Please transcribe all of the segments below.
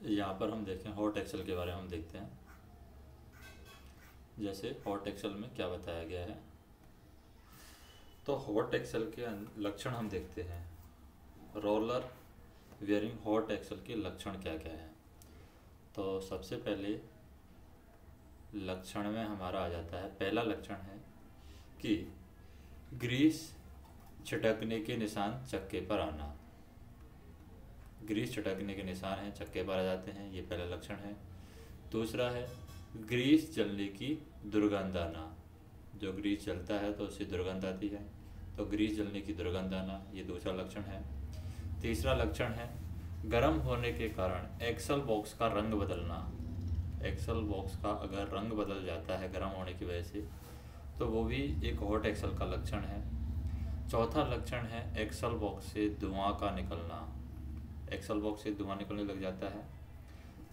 यहाँ पर हम देखें हॉट एक्सेल के बारे में हम देखते हैं। जैसे हॉट एक्सेल में क्या बताया गया है, तो हॉट एक्सेल के लक्षण हम देखते हैं। रोलर वेयरिंग हॉट एक्सेल के लक्षण क्या क्या हैं। तो सबसे पहले लक्षण में हमारा आ जाता है, पहला लक्षण है कि ग्रीस छिटकने के निशान चक्के पर आना। ग्रीस छिटकने के निशान हैं चक्के पर आ जाते हैं, ये पहला लक्षण है। दूसरा है ग्रीस जलने की दुर्गंध आना। जो ग्रीस जलता है तो उससे दुर्गंध आती है, तो ग्रीस जलने की दुर्गंध आना, ये दूसरा लक्षण है। तीसरा लक्षण है गर्म होने के कारण एक्सल बॉक्स का रंग बदलना। एक्सल बॉक्स का अगर रंग बदल जाता है गर्म होने की वजह से, तो वो भी एक हॉट एक्सल का लक्षण है। चौथा लक्षण है एक्सल बॉक्स से धुआं का निकलना। एक्सल बॉक्स से धुआं निकलने लग जाता है,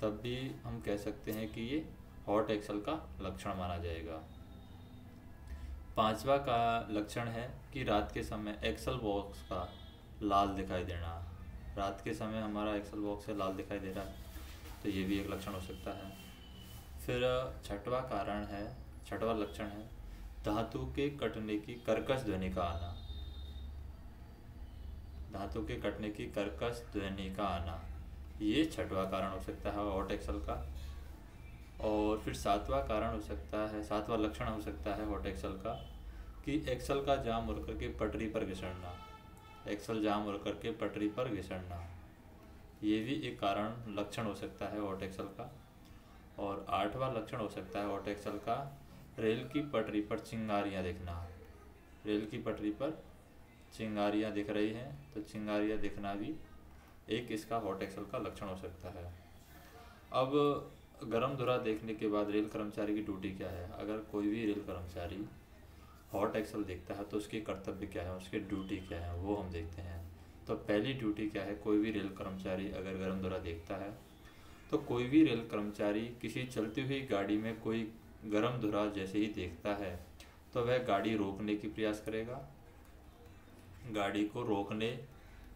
तब भी हम कह सकते हैं कि ये हॉट एक्सल का लक्षण माना जाएगा। पांचवा का लक्षण है कि रात के समय एक्सल बॉक्स का लाल दिखाई देना। रात के समय हमारा एक्सल बॉक्स से लाल दिखाई दे रहा है, तो ये भी एक लक्षण हो सकता है। फिर छठवां लक्षण है धातु के कटने की कर्कश ध्वनि का आना। धातु के कटने की कर्कश ध्वनि का आना, ये छठवां कारण हो सकता है हॉट एक्सल का। और फिर सातवां लक्षण हो सकता है हॉट एक्सल का कि एक्सल का जाम उड़ के पटरी पर घिसड़ना। एक्सल जाम उड़ के पटरी पर घिसड़ना, ये भी एक कारण लक्षण हो सकता है हॉट एक्सल का। और आठवां लक्षण हो सकता है हॉट एक्सल का रेल की पटरी पर चिंगारियाँ दिखना। रेल की पटरी पर चिंगारियाँ दिख रही हैं, तो चिंगारियाँ दिखना भी एक इसका हॉट एक्सल का लक्षण हो सकता है। अब गर्म धुरा देखने के बाद रेल कर्मचारी की ड्यूटी क्या है। अगर कोई भी रेल कर्मचारी हॉट एक्सल देखता है तो उसके कर्तव्य क्या है, उसकी ड्यूटी क्या है, वो हम देखते हैं। तो पहली ड्यूटी क्या है, कोई भी रेल कर्मचारी अगर गर्म धुरा देखता है तो कोई भी रेल कर्मचारी किसी चलती हुई गाड़ी में कोई गर्म धुरा जैसे ही देखता है तो वह गाड़ी रोकने की प्रयास करेगा, गाड़ी को रोकने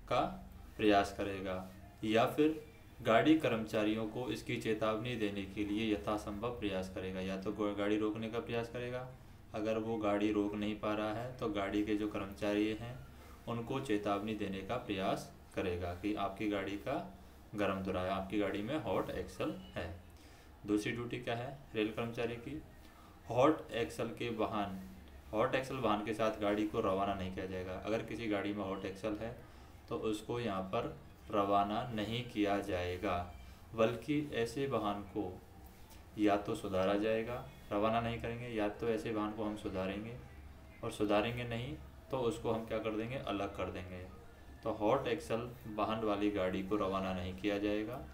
का प्रयास करेगा, या फिर गाड़ी कर्मचारियों को इसकी चेतावनी देने के लिए यथासंभव प्रयास करेगा। या तो गाड़ी रोकने का प्रयास करेगा, अगर वो गाड़ी रोक नहीं पा रहा है तो गाड़ी के जो कर्मचारी हैं उनको चेतावनी देने का प्रयास करेगा कि आपकी गाड़ी का गर्म धुरा है, आपकी गाड़ी में हॉट एक्सल है। दूसरी ड्यूटी क्या है रेल कर्मचारी की, हॉट एक्सल वाहन के साथ गाड़ी को रवाना नहीं किया जाएगा। अगर किसी गाड़ी में हॉट एक्सल है तो उसको यहाँ पर रवाना नहीं किया जाएगा, बल्कि ऐसे वाहन को या तो सुधारा जाएगा, रवाना नहीं करेंगे, या तो ऐसे वाहन को हम सुधारेंगे, और सुधारेंगे नहीं तो उसको हम क्या कर देंगे, अलग कर देंगे। तो हॉट एक्सल वाहन वाली गाड़ी को रवाना नहीं किया जाएगा,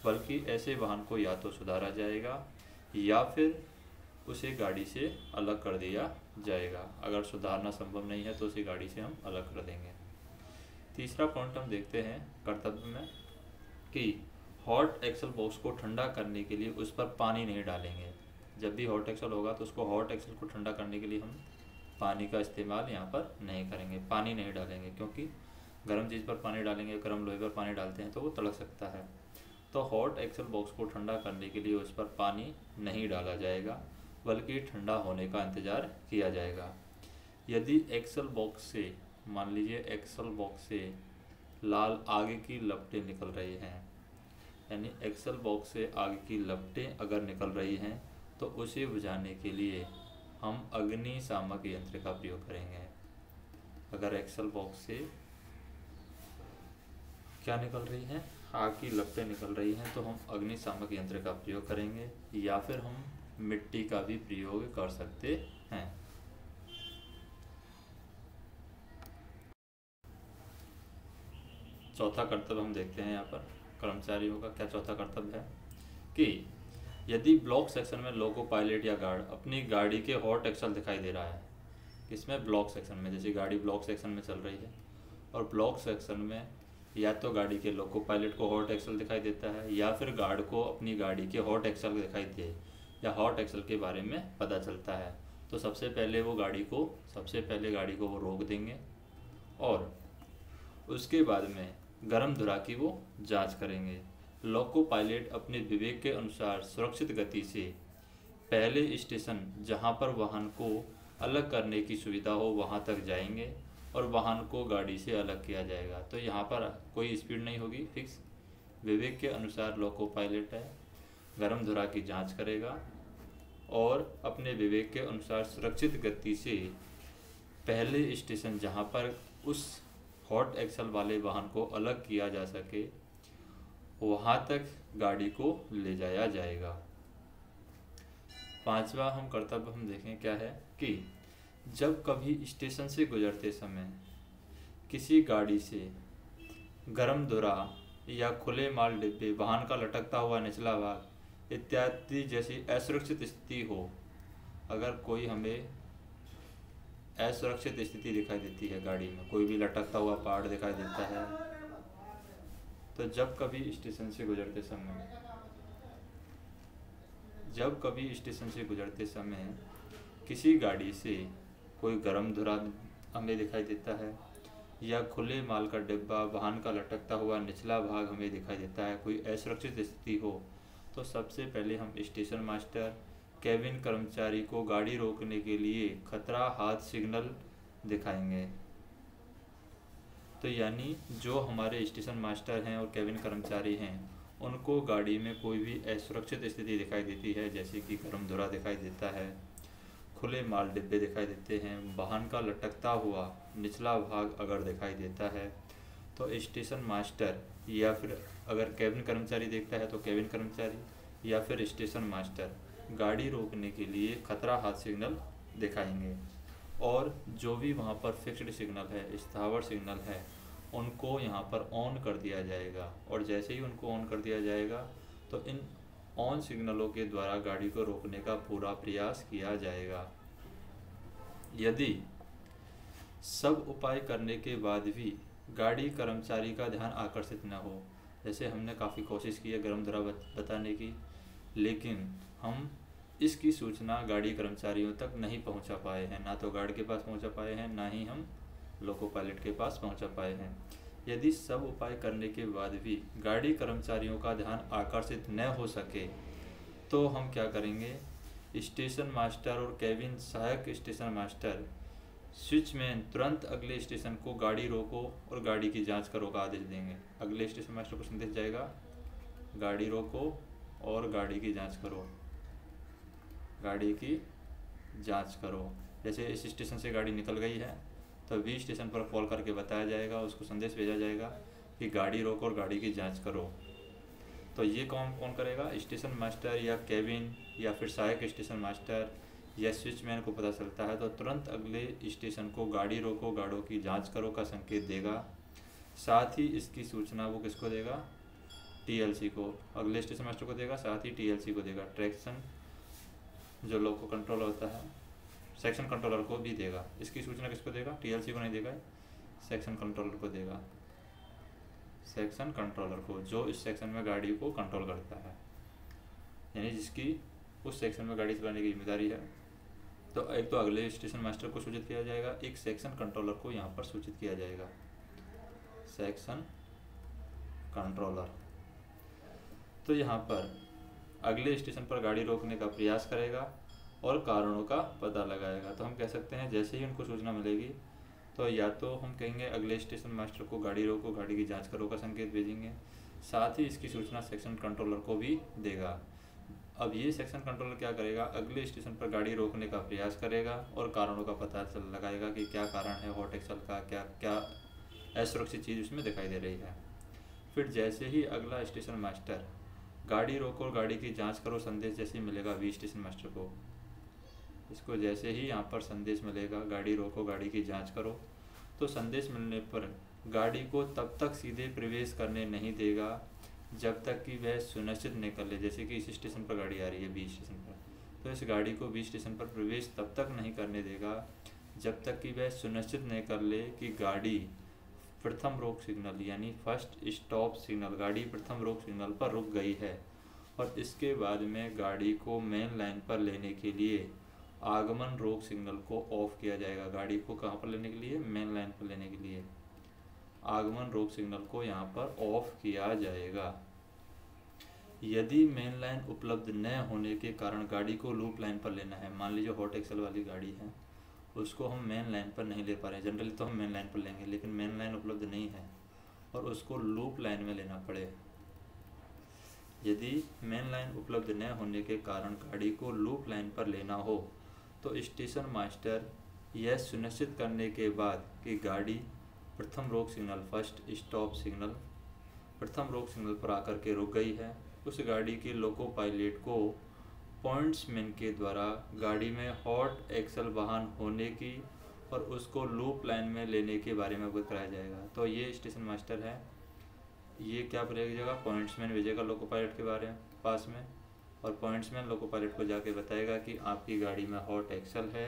बल्कि ऐसे वाहन को या तो सुधारा जाएगा या फिर उसे गाड़ी से अलग कर दिया जाएगा। अगर सुधारना संभव नहीं है तो उसे गाड़ी से हम अलग कर देंगे। तीसरा पॉइंट हम देखते हैं कर्तव्य में कि हॉट एक्सल बॉक्स को ठंडा करने के लिए उस पर पानी नहीं डालेंगे। जब भी हॉट एक्सल होगा तो उसको हॉट एक्सल को ठंडा करने के लिए हम पानी का इस्तेमाल यहाँ पर नहीं करेंगे, पानी नहीं डालेंगे, क्योंकि गर्म चीज़ पर पानी डालेंगे, गर्म लोहे पर पानी डालते हैं तो वो तड़क सकता है। तो हॉट एक्सल बॉक्स को ठंडा करने के लिए उस पर पानी नहीं डाला जाएगा, बल्कि ठंडा होने का इंतज़ार किया जाएगा। यदि एक्सल बॉक्स से, मान लीजिए एक्सल बॉक्स से लाल आगे की लपटें निकल रही हैं, यानी एक्सल बॉक्स से आगे की लपटें अगर निकल रही हैं तो उसे बुझाने के लिए हम अग्निशामक यंत्र का प्रयोग करेंगे। अगर एक्सल बॉक्स से क्या निकल रही हैं, आग की लपटें निकल रही हैं, तो हम अग्निशामक यंत्र का प्रयोग करेंगे, या फिर हम मिट्टी का भी प्रयोग कर सकते हैं। चौथा कर्तव्य हम देखते हैं यहाँ पर कर्मचारियों का क्या चौथा कर्तव्य है कि यदि ब्लॉक सेक्शन में लोको पायलट या गार्ड अपनी गाड़ी के हॉट एक्सल दिखाई दे रहा है, इसमें ब्लॉक सेक्शन में, जैसे गाड़ी ब्लॉक सेक्शन में चल रही है और ब्लॉक सेक्शन में या तो गाड़ी के लोको पायलट को हॉट एक्सल दिखाई देता है, या फिर गार्ड को अपनी गाड़ी के हॉट एक्सल दिखाई दे, या हॉट एक्सल के बारे में पता चलता है, तो सबसे पहले गाड़ी को वो रोक देंगे और उसके बाद में गर्म धुरा की वो जांच करेंगे। लोको पायलट अपने विवेक के अनुसार सुरक्षित गति से पहले स्टेशन जहां पर वाहन को अलग करने की सुविधा हो वहां तक जाएंगे और वाहन को गाड़ी से अलग किया जाएगा। तो यहाँ पर कोई स्पीड नहीं होगी, फिक्स। विवेक के अनुसार लोको पायलट है, गर्म धुरा की जांच करेगा और अपने विवेक के अनुसार सुरक्षित गति से पहले स्टेशन जहां पर उस हॉट एक्सल वाले वाहन को अलग किया जा सके वहां तक गाड़ी को ले जाया जाएगा। पांचवा हम कर्तव्य हम देखें क्या है कि जब कभी स्टेशन से गुजरते समय किसी गाड़ी से गर्म धुरा या खुले माल डिब्बे, वाहन का लटकता हुआ निचला भाग इत्यादि जैसी असुरक्षित स्थिति हो, अगर कोई हमें असुरक्षित स्थिति दिखाई देती है गाड़ी में, कोई भी लटकता हुआ पार्ट दिखाई देता है, तो जब कभी स्टेशन से गुजरते समय किसी गाड़ी से कोई गर्म धुरा हमें दिखाई देता है या खुले माल का डिब्बा, वाहन का लटकता हुआ निचला भाग हमें दिखाई देता है, कोई असुरक्षित स्थिति हो, तो सबसे पहले हम स्टेशन मास्टर, केबिन कर्मचारी को गाड़ी रोकने के लिए खतरा हाथ सिग्नल दिखाएंगे। तो यानी जो हमारे स्टेशन मास्टर हैं और केबिन कर्मचारी हैं उनको गाड़ी में कोई भी असुरक्षित स्थिति दिखाई देती है, जैसे कि गर्म धुरा दिखाई देता है, खुले माल डिब्बे दिखाई देते हैं, वाहन का लटकता हुआ निचला भाग अगर दिखाई देता है, तो स्टेशन मास्टर या फिर अगर केबिन कर्मचारी देखता है तो केबिन कर्मचारी या फिर स्टेशन मास्टर गाड़ी रोकने के लिए खतरा हाथ सिग्नल दिखाएंगे। और जो भी वहाँ पर फिक्स्ड सिग्नल है, स्थावर सिग्नल है, उनको यहाँ पर ऑन कर दिया जाएगा और जैसे ही उनको ऑन कर दिया जाएगा तो इन ऑन सिग्नलों के द्वारा गाड़ी को रोकने का पूरा प्रयास किया जाएगा। यदि सब उपाय करने के बाद भी गाड़ी कर्मचारी का ध्यान आकर्षित न हो, जैसे हमने काफ़ी कोशिश की है गर्म धुरा बताने की, लेकिन हम इसकी सूचना गाड़ी कर्मचारियों तक नहीं पहुंचा पाए हैं, ना तो गार्ड के पास पहुंचा पाए हैं, ना ही हम लोको पायलट के पास पहुंचा पाए हैं। यदि सब उपाय करने के बाद भी गाड़ी कर्मचारियों का ध्यान आकर्षित न हो सके तो हम क्या करेंगे, स्टेशन मास्टर और केबिन सहायक स्टेशन मास्टर स्विचमैन तुरंत अगले स्टेशन को गाड़ी रोको और गाड़ी की जांच करो का आदेश देंगे। अगले स्टेशन मास्टर को संदेश जाएगा, गाड़ी रोको और गाड़ी की जांच करो, गाड़ी की जांच करो। जैसे इस स्टेशन से गाड़ी निकल गई है तो बी स्टेशन पर कॉल करके बताया जाएगा, उसको संदेश भेजा जाएगा कि गाड़ी रोको और गाड़ी की जांच करो। तो ये काम कौन करेगा, स्टेशन मास्टर या केबिन या फिर सहायक स्टेशन मास्टर या स्विचमैन को पता चलता है तो तुरंत अगले स्टेशन को गाड़ी रोको, गाड़ियों की जांच करो का संकेत देगा। साथ ही इसकी सूचना वो किसको देगा, टीएलसी को, अगले स्टेशन मास्टर को देगा, साथ ही टीएलसी को देगा, ट्रैक्शन जो लोको कंट्रोल होता है, सेक्शन कंट्रोलर को भी देगा। इसकी सूचना किसको देगा, टीएलसी को नहीं देगा, सेक्शन कंट्रोलर को देगा, सेक्शन कंट्रोलर को, जो इस सेक्शन में गाड़ी को कंट्रोल करता है, यानी जिसकी उस सेक्शन में गाड़ी चलाने की जिम्मेदारी है। तो एक तो अगले स्टेशन मास्टर को सूचित किया जाएगा, एक सेक्शन कंट्रोलर को यहाँ पर सूचित किया जाएगा, सेक्शन कंट्रोलर। तो यहाँ पर अगले स्टेशन पर गाड़ी रोकने का प्रयास करेगा और कारणों का पता लगाएगा। तो हम कह सकते हैं जैसे ही उनको सूचना मिलेगी तो या तो हम कहेंगे अगले स्टेशन मास्टर को गाड़ी रोको, गाड़ी की जांच करो का संकेत भेजेंगे, साथ ही इसकी सूचना सेक्शन कंट्रोलर को भी देगा। अब ये सेक्शन कंट्रोलर क्या करेगा, अगले स्टेशन पर गाड़ी रोकने का प्रयास करेगा और कारणों का पता लगाएगा कि क्या कारण है हॉट एक्सल का, क्या क्या असुरक्षित चीज़ उसमें दिखाई दे रही है। फिर जैसे ही अगला स्टेशन मास्टर गाड़ी रोको और गाड़ी की जांच करो संदेश जैसे ही मिलेगा बी स्टेशन मास्टर को, इसको जैसे ही यहाँ पर संदेश मिलेगा गाड़ी रोको, गाड़ी की जांच करो, तो संदेश मिलने पर गाड़ी को तब तक सीधे प्रवेश करने नहीं देगा जब तक कि वह सुनिश्चित नहीं कर ले। जैसे कि इस स्टेशन पर गाड़ी आ रही है बी स्टेशन पर, तो इस गाड़ी को बी स्टेशन पर प्रवेश तब तक नहीं करने देगा जब तक कि वह सुनिश्चित नहीं कर ले कि गाड़ी प्रथम रोक सिग्नल यानी फर्स्ट स्टॉप सिग्नल, गाड़ी प्रथम रोक सिग्नल पर रुक गई है। और इसके बाद में गाड़ी को मेन लाइन पर लेने के लिए आगमन रोक सिग्नल को ऑफ किया जाएगा। गाड़ी को कहाँ पर लेने के लिए, मेन लाइन पर लेने के लिए आगमन रोक सिग्नल को यहाँ पर ऑफ किया जाएगा। यदि मेन लाइन उपलब्ध न होने के कारण गाड़ी को लूप लाइन पर लेना है, मान लीजिए हॉट एक्सल वाली गाड़ी है, उसको हम मेन लाइन पर नहीं ले पा रहे हैं। जनरली तो हम मेन लाइन पर लेंगे, लेकिन मेन लाइन उपलब्ध नहीं है और उसको लूप लाइन में लेना पड़े। यदि मेन लाइन उपलब्ध न होने के कारण गाड़ी को लूप लाइन पर लेना हो तो स्टेशन मास्टर यह सुनिश्चित करने के बाद कि गाड़ी प्रथम रोक सिग्नल, फर्स्ट स्टॉप सिग्नल, प्रथम रोक सिग्नल पर आकर के रुक गई है, उस गाड़ी के लोको पायलट को पॉइंट्समैन के द्वारा गाड़ी में हॉट एक्सल वाहन होने की और उसको लूप लाइन में लेने के बारे में अवगत कराया जाएगा। तो ये स्टेशन मास्टर है, ये क्या भेजेगा, पॉइंट्समैन भेजेगा लोको पायलट के बारे में पास में, और पॉइंट्समैन लोको पायलट को जाके बताएगा कि आपकी गाड़ी में हॉट एक्सल है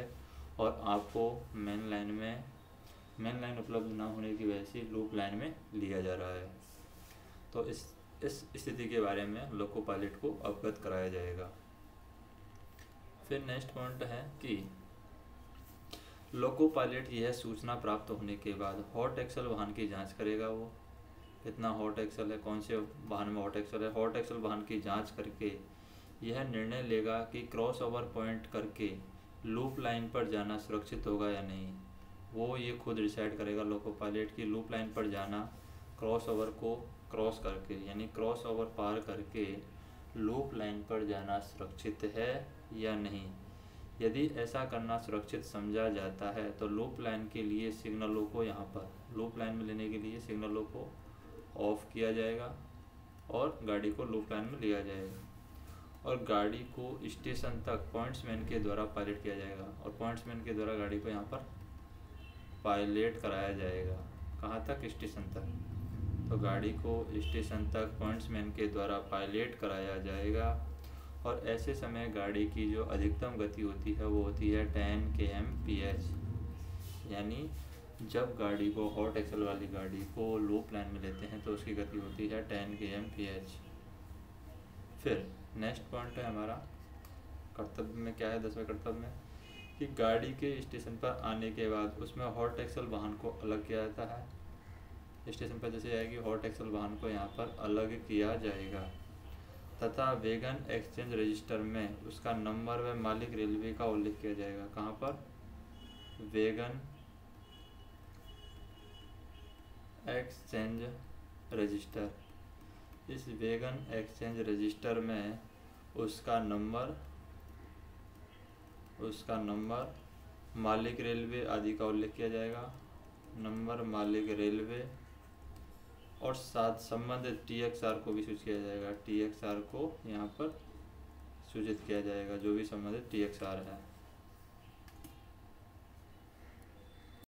और आपको मेन लाइन उपलब्ध ना होने की वजह से लूप लाइन में लिया जा रहा है। तो इस स्थिति के बारे में लोको पायलट को अवगत कराया जाएगा। फिर नेक्स्ट पॉइंट है कि लोको पायलट यह सूचना प्राप्त होने के बाद हॉट एक्सल वाहन की जांच करेगा। वो कितना हॉट एक्सल है, कौन से वाहन में हॉट एक्सल है, हॉट एक्सल वाहन की जांच करके यह निर्णय लेगा कि क्रॉस ओवर पॉइंट करके लूप लाइन पर जाना सुरक्षित होगा या नहीं। वो ये खुद डिसाइड करेगा लोको पायलट की लूप लाइन पर जाना, क्रॉस ओवर को क्रॉस करके यानी क्रॉस ओवर पार करके लूप लाइन पर जाना सुरक्षित है या नहीं। यदि ऐसा करना सुरक्षित समझा जाता है तो लूप लाइन के लिए सिग्नलों को यहाँ पर लूप लाइन में लेने के लिए सिग्नलों को ऑफ किया जाएगा और गाड़ी को लूप लाइन में लिया जाएगा और गाड़ी को स्टेशन तक पॉइंट्समैन के द्वारा पायलट किया जाएगा और पॉइंट्समैन के द्वारा गाड़ी को यहाँ पर पायलट कराया जाएगा। कहाँ तक, स्टेशन तक। तो गाड़ी को स्टेशन तक पॉइंट्समैन के द्वारा पायलट कराया जाएगा और ऐसे समय गाड़ी की जो अधिकतम गति होती है वो होती है 10 km/h। यानी जब गाड़ी को हॉट एक्सल वाली गाड़ी को लूप लाइन में लेते हैं तो उसकी गति होती है 10 km/h। फिर नेक्स्ट पॉइंट है हमारा कर्तव्य में क्या है, 10वें कर्तव्य में कि गाड़ी के स्टेशन पर आने के बाद उसमें हॉट एक्सल वाहन को अलग किया जाता है। स्टेशन पर जैसे आएगी हॉट एक्सल वाहन को यहाँ पर अलग किया जाएगा तथा वैगन एक्सचेंज रजिस्टर में उसका नंबर व मालिक रेलवे का उल्लेख किया जाएगा। कहाँ पर, वैगन एक्सचेंज रजिस्टर। इस वैगन एक्सचेंज रजिस्टर में उसका नंबर मालिक रेलवे आदि का उल्लेख किया जाएगा, नंबर मालिक रेलवे और साथ संबंधित TXR को भी सूचित किया जाएगा। TXR को यहाँ पर सूचित किया जाएगा, जो भी संबंधित TXR है।